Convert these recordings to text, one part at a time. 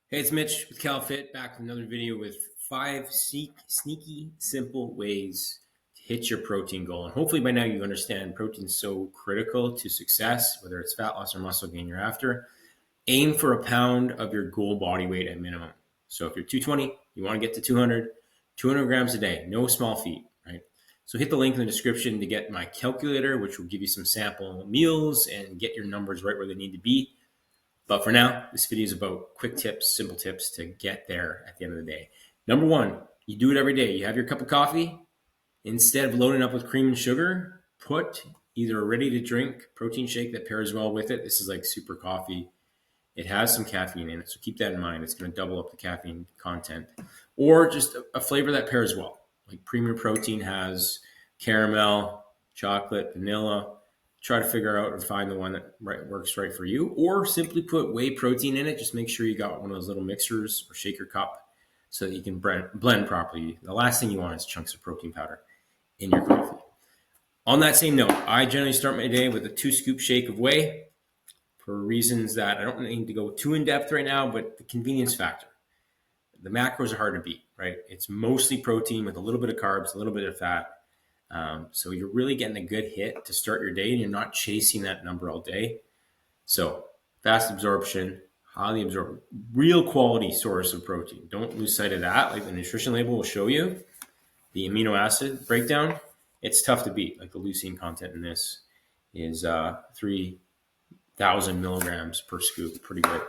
Hey, it's Mitch with CalFit, back with another video with 5 sneaky, simple ways to hit your protein goal. And hopefully by now you understand protein is so critical to success, whether it's fat loss or muscle gain you're after. Aim for a pound of your goal body weight at minimum. So if you're 220, you want to get to 200 grams a day, no small feat, right? So hit the link in the description to get my calculator, which will give you some sample meals and get your numbers right where they need to be. But for now, this video is about quick tips, simple tips to get there at the end of the day. Number one, you do it every day. You have your cup of coffee. Instead of loading up with cream and sugar, put either a ready to drink protein shake that pairs well with it. This is like super coffee. It has some caffeine in it, so keep that in mind. It's going to double up the caffeine content. Or just a flavor that pairs well. Like Premier Protein has caramel, chocolate, vanilla. Try to figure out and find the one that works right for you, or simply put whey protein in it. Just make sure you got one of those little mixers or shaker cup so that you can blend properly. The last thing you want is chunks of protein powder in your coffee. On that same note, I generally start my day with a 2-scoop shake of whey for reasons that I don't need to go too in depth right now, but the convenience factor. The macros are hard to beat, right? It's mostly protein with a little bit of carbs, a little bit of fat. So you're really getting a good hit to start your day and you're not chasing that number all day. So fast absorption, highly absorbed, real quality source of protein. Don't lose sight of that. Like the nutrition label will show you the amino acid breakdown. It's tough to beat. Like the leucine content in this is 3,000 milligrams per scoop. Pretty good.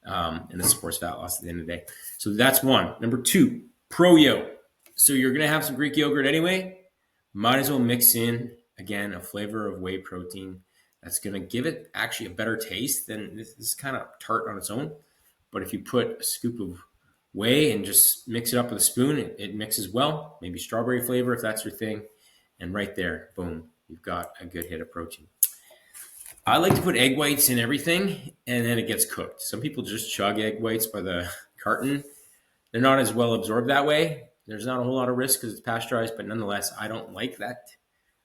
And it supports fat loss at the end of the day. So that's one. Number two, Pro-Yo. So you're going to have some Greek yogurt anyway. Might as well mix in, again, a flavor of whey protein that's going to give it actually a better taste than this is kind of tart on its own. But if you put a scoop of whey and just mix it up with a spoon, it mixes well. Maybe strawberry flavor if that's your thing. And right there, boom, you've got a good hit of protein. I like to put egg whites in everything, and then it gets cooked. Some people just chug egg whites by the carton. They're not as well absorbed that way. There's not a whole lot of risk because it's pasteurized, but nonetheless, I don't like that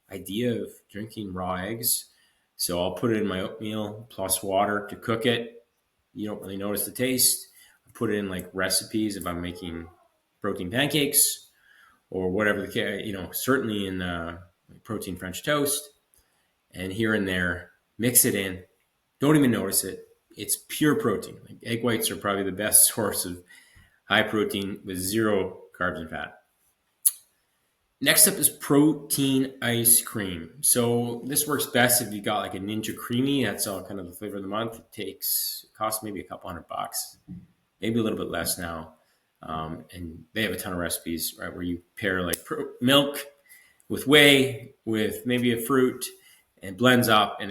idea of drinking raw eggs. So I'll put it in my oatmeal plus water to cook it. You don't really notice the taste. I put it in like recipes if I'm making protein pancakes or whatever the case, certainly in protein French toast. And here and there, mix it in. Don't even notice it. It's pure protein. Like egg whites are probably the best source of high protein with zero carbs and fat. Next up is protein ice cream. So this works best if you got like a Ninja Creamy. That's all kind of the flavor of the month. It costs maybe a couple $100, maybe a little bit less now. And they have a ton of recipes, right, where you pair like milk with whey, with maybe a fruit, and blends up, and